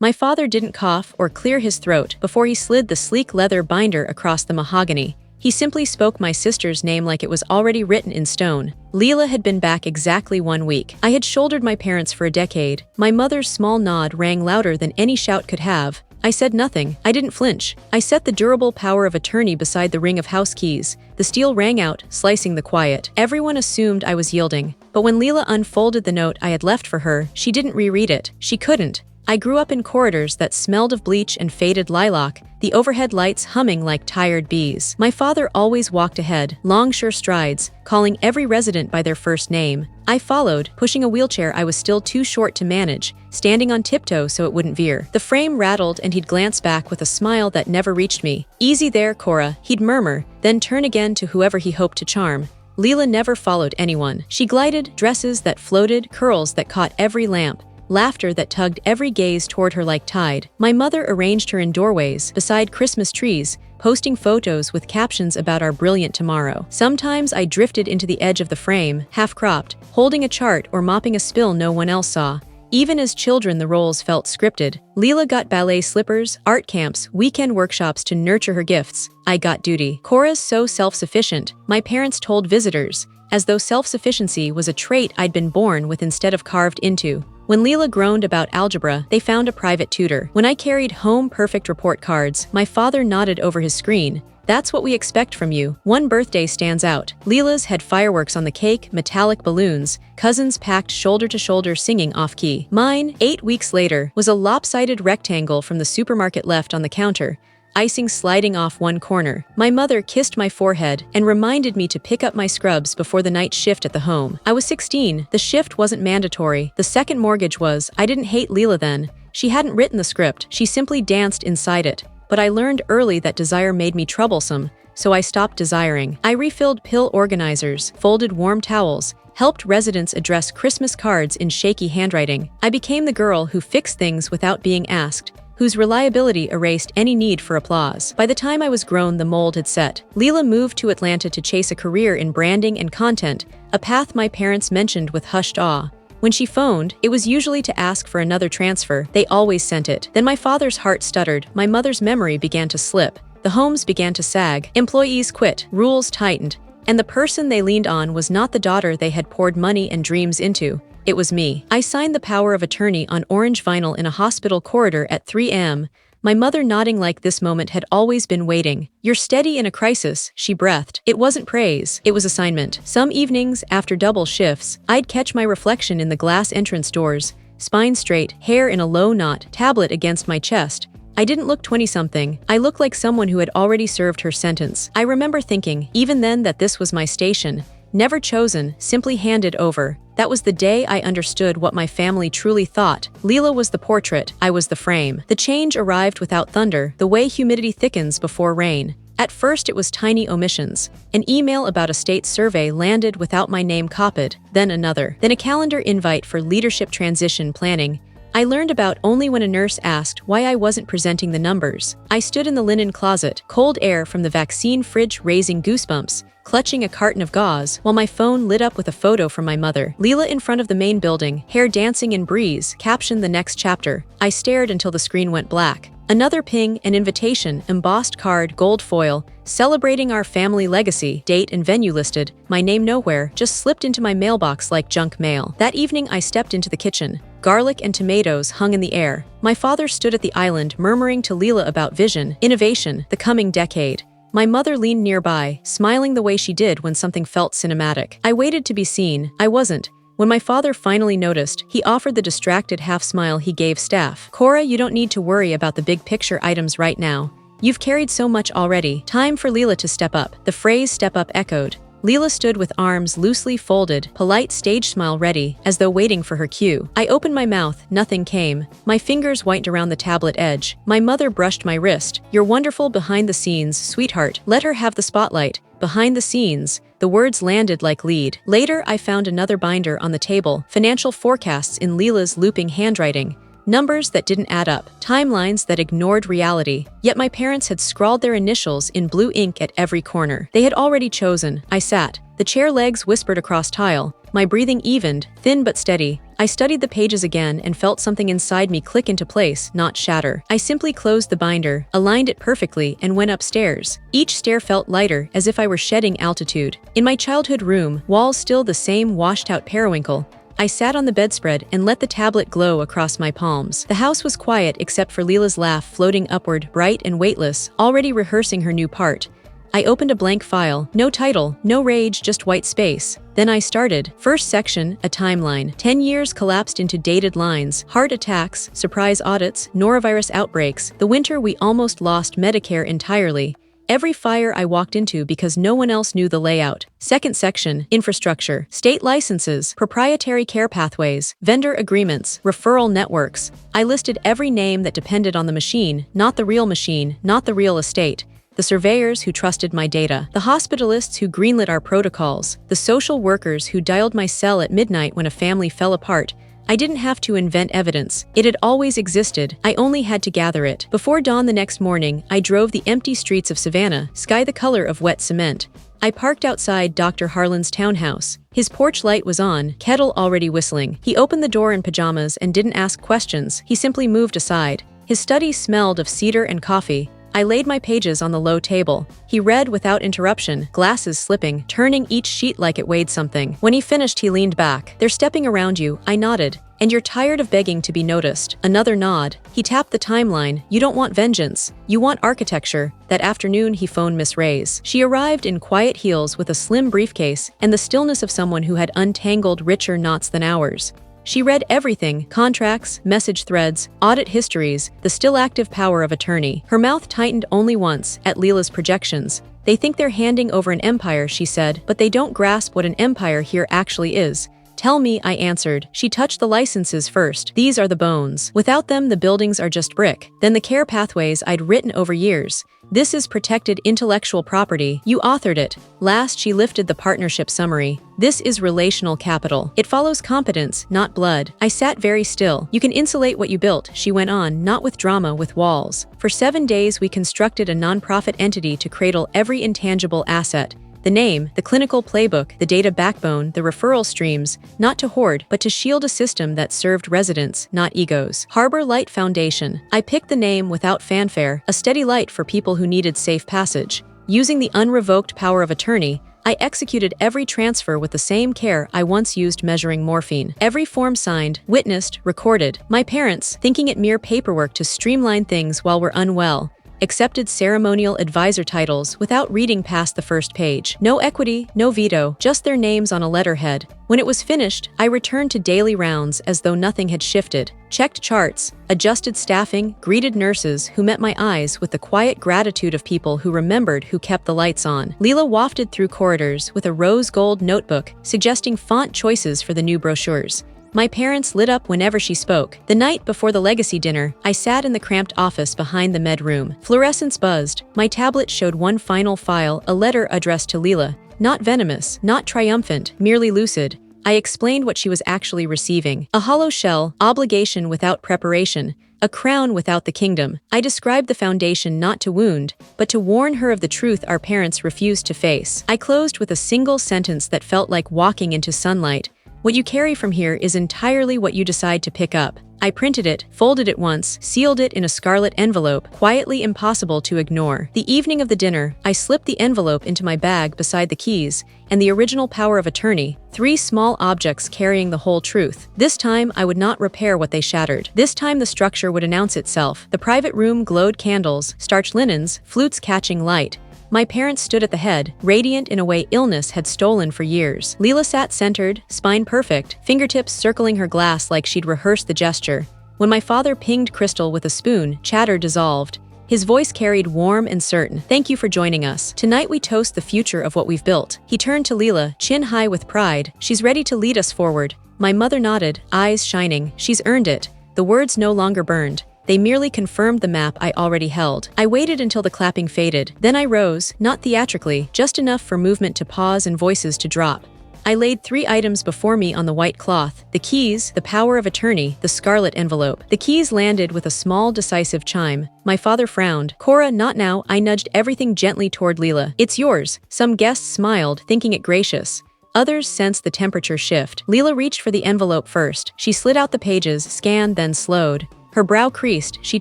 My father didn't cough or clear his throat before he slid the sleek leather binder across the mahogany. He simply spoke my sister's name like it was already written in stone. Leela had been back exactly 1 week. I had shouldered my parents for a decade. My mother's small nod rang louder than any shout could have. I said nothing. I didn't flinch. I set the durable power of attorney beside the ring of house keys. The steel rang out, slicing the quiet. Everyone assumed I was yielding. But when Leela unfolded the note I had left for her, she didn't reread it. She couldn't. I grew up in corridors that smelled of bleach and faded lilac, the overhead lights humming like tired bees. My father always walked ahead, long sure strides, calling every resident by their first name. I followed, pushing a wheelchair I was still too short to manage, standing on tiptoe so it wouldn't veer. The frame rattled and he'd glance back with a smile that never reached me. "Easy there, Cora," he'd murmur, then turn again to whoever he hoped to charm. Leela never followed anyone. She glided, dresses that floated, curls that caught every lamp, laughter that tugged every gaze toward her like tide. My mother arranged her in doorways, beside Christmas trees, posting photos with captions about our brilliant tomorrow. Sometimes I drifted into the edge of the frame, half-cropped, holding a chart or mopping a spill no one else saw. Even as children, the roles felt scripted. Leela got ballet slippers, art camps, weekend workshops to nurture her gifts. I got duty. Cora's so self-sufficient, my parents told visitors, as though self-sufficiency was a trait I'd been born with instead of carved into. When Leela groaned about algebra, they found a private tutor. When I carried home perfect report cards, my father nodded over his screen. "That's what we expect from you." One birthday stands out. Leela's had fireworks on the cake, metallic balloons, cousins packed shoulder to shoulder singing off-key. Mine, 8 weeks later, was a lopsided rectangle from the supermarket left on the counter, icing sliding off one corner. My mother kissed my forehead and reminded me to pick up my scrubs before the night shift at the home. I was 16. The shift wasn't mandatory. The second mortgage was. I didn't hate Leela then. She hadn't written the script. She simply danced inside it. But I learned early that desire made me troublesome, so I stopped desiring. I refilled pill organizers, folded warm towels, helped residents address Christmas cards in shaky handwriting. I became the girl who fixed things without being asked, whose reliability erased any need for applause. By the time I was grown, the mold had set. Leela moved to Atlanta to chase a career in branding and content, a path my parents mentioned with hushed awe. When she phoned, it was usually to ask for another transfer. They always sent it. Then my father's heart stuttered, my mother's memory began to slip. The homes began to sag. Employees quit, rules tightened, and the person they leaned on was not the daughter they had poured money and dreams into. It was me. I signed the power of attorney on orange vinyl in a hospital corridor at 3 a.m., my mother nodding like this moment had always been waiting. "You're steady in a crisis," she breathed. It wasn't praise, it was assignment. Some evenings, after double shifts, I'd catch my reflection in the glass entrance doors, spine straight, hair in a low knot, tablet against my chest. I didn't look 20-something. I looked like someone who had already served her sentence. I remember thinking, even then, that this was my station. Never chosen, simply handed over. That was the day I understood what my family truly thought. Leela was the portrait, I was the frame. The change arrived without thunder, the way humidity thickens before rain. At first it was tiny omissions. An email about a state survey landed without my name copied, then another. Then a calendar invite for leadership transition planning. I learned about only when a nurse asked why I wasn't presenting the numbers. I stood in the linen closet, cold air from the vaccine fridge raising goosebumps, clutching a carton of gauze, while my phone lit up with a photo from my mother. Leela in front of the main building, hair dancing in breeze, captioned the next chapter. I stared until the screen went black. Another ping, an invitation, embossed card, gold foil, celebrating our family legacy, date and venue listed, my name nowhere, just slipped into my mailbox like junk mail. That evening I stepped into the kitchen. Garlic and tomatoes hung in the air. My father stood at the island, murmuring to Leela about vision, innovation, the coming decade. My mother leaned nearby, smiling the way she did when something felt cinematic. I waited to be seen. I wasn't. When my father finally noticed, he offered the distracted half-smile he gave staff. "Cora, you don't need to worry about the big picture items right now. You've carried so much already. Time for Leela to step up." The phrase "step up" echoed. Leela stood with arms loosely folded, polite stage smile ready, as though waiting for her cue. I opened my mouth, nothing came. My fingers whitened around the tablet edge. My mother brushed my wrist. "You're wonderful behind the scenes, sweetheart. Let her have the spotlight." Behind the scenes, the words landed like lead. Later, I found another binder on the table, financial forecasts in Leela's looping handwriting. Numbers that didn't add up, timelines that ignored reality. Yet my parents had scrawled their initials in blue ink at every corner. They had already chosen. I sat. The chair legs whispered across tile. My breathing evened, thin but steady. I studied the pages again and felt something inside me click into place, not shatter. I simply closed the binder, aligned it perfectly, and went upstairs. Each stair felt lighter, as if I were shedding altitude. In my childhood room, walls still the same washed-out periwinkle, I sat on the bedspread and let the tablet glow across my palms. The house was quiet except for Leela's laugh floating upward, bright and weightless, already rehearsing her new part. I opened a blank file. No title, no rage, just white space. Then I started. First section, a timeline. 10 years collapsed into dated lines. Heart attacks, surprise audits, norovirus outbreaks. The winter we almost lost Medicare entirely. Every fire I walked into because no one else knew the layout. Second section, infrastructure, state licenses, proprietary care pathways, vendor agreements, referral networks. I listed every name that depended on the machine, not the real machine, not the real estate. The surveyors who trusted my data, the hospitalists who greenlit our protocols, the social workers who dialed my cell at midnight when a family fell apart. I didn't have to invent evidence. It had always existed. I only had to gather it. Before dawn the next morning, I drove the empty streets of Savannah, sky the color of wet cement. I parked outside Dr. Harlan's townhouse. His porch light was on, kettle already whistling. He opened the door in pajamas and didn't ask questions. He simply moved aside. His study smelled of cedar and coffee. I laid my pages on the low table. He read without interruption, glasses slipping, turning each sheet like it weighed something. When he finished, he leaned back. "They're stepping around you," I nodded. "And you're tired of begging to be noticed." Another nod. He tapped the timeline. "You don't want vengeance. You want architecture." That afternoon, he phoned Miss Reyes. She arrived in quiet heels with a slim briefcase and the stillness of someone who had untangled richer knots than ours. She read everything: contracts, message threads, audit histories, the still active power of attorney. Her mouth tightened only once, at Leela's projections. "They think they're handing over an empire," she said, "but they don't grasp what an empire here actually is." "Tell me," I answered. She touched the licenses first. "These are the bones. Without them, the buildings are just brick." Then the care pathways I'd written over years. "This is protected intellectual property. You authored it." Last, she lifted the partnership summary. "This is relational capital. It follows competence, not blood." I sat very still. "You can insulate what you built," she went on, "not with drama, with walls." For 7 days, we constructed a nonprofit entity to cradle every intangible asset. The name, the clinical playbook, the data backbone, the referral streams, not to hoard, but to shield a system that served residents, not egos. Harbor Light Foundation. I picked the name without fanfare, a steady light for people who needed safe passage. Using the unrevoked power of attorney, I executed every transfer with the same care I once used measuring morphine. Every form signed, witnessed, recorded. My parents, thinking it mere paperwork to streamline things while we're unwell, accepted ceremonial advisor titles without reading past the first page. No equity, no veto, just their names on a letterhead. When it was finished, I returned to daily rounds as though nothing had shifted. Checked charts, adjusted staffing, greeted nurses who met my eyes with the quiet gratitude of people who remembered who kept the lights on. Leela wafted through corridors with a rose gold notebook, suggesting font choices for the new brochures. My parents lit up whenever she spoke. The night before the legacy dinner, I sat in the cramped office behind the med room. Fluorescence buzzed. My tablet showed one final file, a letter addressed to Leela. Not venomous, not triumphant, merely lucid. I explained what she was actually receiving. A hollow shell, obligation without preparation, a crown without the kingdom. I described the foundation not to wound, but to warn her of the truth our parents refused to face. I closed with a single sentence that felt like walking into sunlight. "What you carry from here is entirely what you decide to pick up." I printed it, folded it once, sealed it in a scarlet envelope, quietly impossible to ignore. The evening of the dinner, I slipped the envelope into my bag beside the keys and the original power of attorney, 3 small objects carrying the whole truth. This time, I would not repair what they shattered. This time, the structure would announce itself. The private room glowed candles, starched linens, flutes catching light. My parents stood at the head, radiant in a way illness had stolen for years. Leela sat centered, spine perfect, fingertips circling her glass like she'd rehearsed the gesture. When my father pinged Crystal with a spoon, chatter dissolved. His voice carried warm and certain. "Thank you for joining us. Tonight we toast the future of what we've built." He turned to Leela, chin high with pride. "She's ready to lead us forward." My mother nodded, eyes shining. "She's earned it." The words no longer burned. They merely confirmed the map I already held. I waited until the clapping faded. Then I rose, not theatrically, just enough for movement to pause and voices to drop. I laid 3 items before me on the white cloth: the keys, the power of attorney, the scarlet envelope. The keys landed with a small, decisive chime. My father frowned. "Cora, not now." I nudged everything gently toward Leela. "It's yours." Some guests smiled, thinking it gracious. Others sensed the temperature shift. Leela reached for the envelope first. She slid out the pages, scanned, then slowed. Her brow creased. She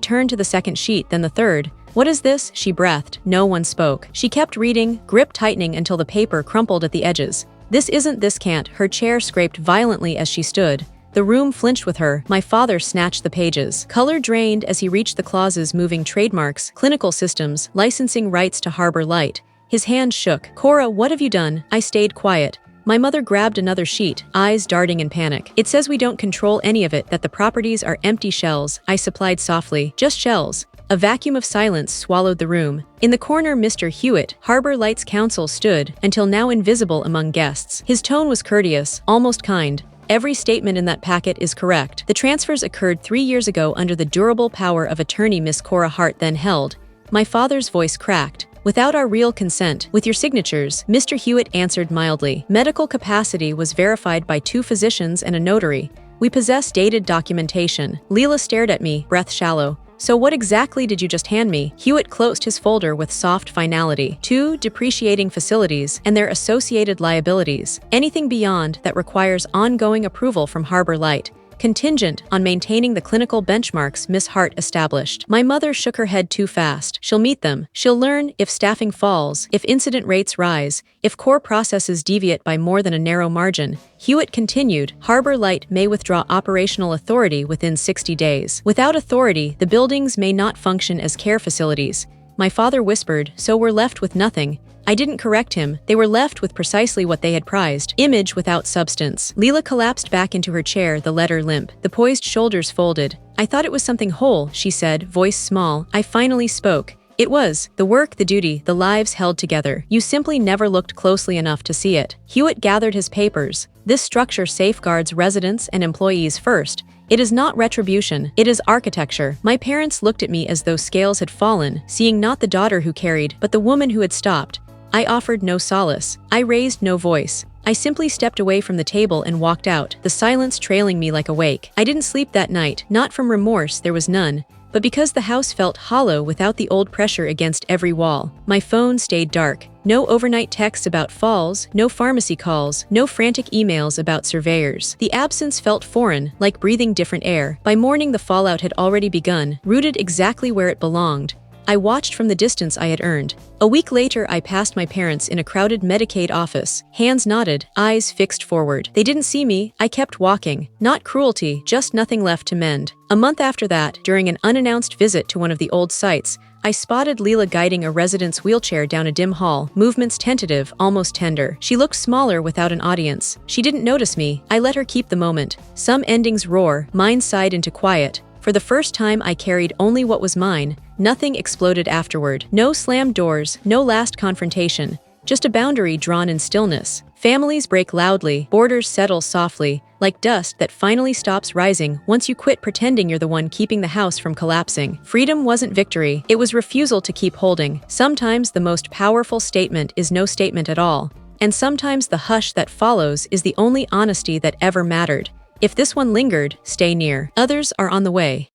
turned to the second sheet, then the third. "What is this?" she breathed. No one spoke. She kept reading, grip tightening until the paper crumpled at the edges. "This isn't, this can't." Her chair scraped violently as she stood. The room flinched with her. My father snatched the pages. Color drained as he reached the clauses moving trademarks, clinical systems, licensing rights to Harbor Light. His hand shook. "Cora, what have you done?" I stayed quiet. My mother grabbed another sheet, eyes darting in panic. "It says we don't control any of it, that the properties are empty shells," I supplied softly. "Just shells." A vacuum of silence swallowed the room. In the corner, Mr. Hewitt, Harbor Light's counsel, stood, until now invisible among guests. His tone was courteous, almost kind. "Every statement in that packet is correct. The transfers occurred 3 years ago under the durable power of attorney Miss Cora Hart then held." My father's voice cracked. "Without our real consent, with your signatures," Mr. Hewitt answered mildly. "Medical capacity was verified by 2 physicians and a notary. We possess dated documentation." Leela stared at me, breath shallow. "So what exactly did you just hand me?" Hewitt closed his folder with soft finality. 2 depreciating facilities and their associated liabilities. Anything beyond that requires ongoing approval from Harbor Light, contingent on maintaining the clinical benchmarks Miss Hart established. My mother shook her head too fast. "She'll meet them. She'll learn if staffing falls, if incident rates rise, if core processes deviate by more than a narrow margin." Hewitt continued, "Harbor Light may withdraw operational authority within 60 days. Without authority, the buildings may not function as care facilities." My father whispered, "So we're left with nothing." I didn't correct him. They were left with precisely what they had prized: image without substance. Leela collapsed back into her chair, the letter limp, the poised shoulders folded. "I thought it was something whole," she said, voice small. I finally spoke. "It was. The work, the duty, the lives held together. You simply never looked closely enough to see it." Hewitt gathered his papers. "This structure safeguards residents and employees first. It is not retribution, it is architecture." My parents looked at me as though scales had fallen, seeing not the daughter who carried, but the woman who had stopped. I offered no solace. I raised no voice. I simply stepped away from the table and walked out, the silence trailing me like a wake. I didn't sleep that night, not from remorse, there was none, but because the house felt hollow without the old pressure against every wall. My phone stayed dark. No overnight texts about falls, no pharmacy calls, no frantic emails about surveyors. The absence felt foreign, like breathing different air. By morning, the fallout had already begun, rooted exactly where it belonged. I watched from the distance I had earned. A week later, I passed my parents in a crowded Medicaid office. Hands knotted, eyes fixed forward. They didn't see me. I kept walking. Not cruelty, just nothing left to mend. A month after that, during an unannounced visit to one of the old sites, I spotted Leela guiding a resident's wheelchair down a dim hall, movements tentative, almost tender. She looked smaller without an audience. She didn't notice me. I let her keep the moment. Some endings roar, mine sighed into quiet. For the first time, I carried only what was mine. Nothing exploded afterward. No slammed doors, no last confrontation. Just a boundary drawn in stillness. Families break loudly, borders settle softly, like dust that finally stops rising once you quit pretending you're the one keeping the house from collapsing. Freedom wasn't victory, it was refusal to keep holding. Sometimes the most powerful statement is no statement at all. And sometimes the hush that follows is the only honesty that ever mattered. If this one lingered, stay near. Others are on the way.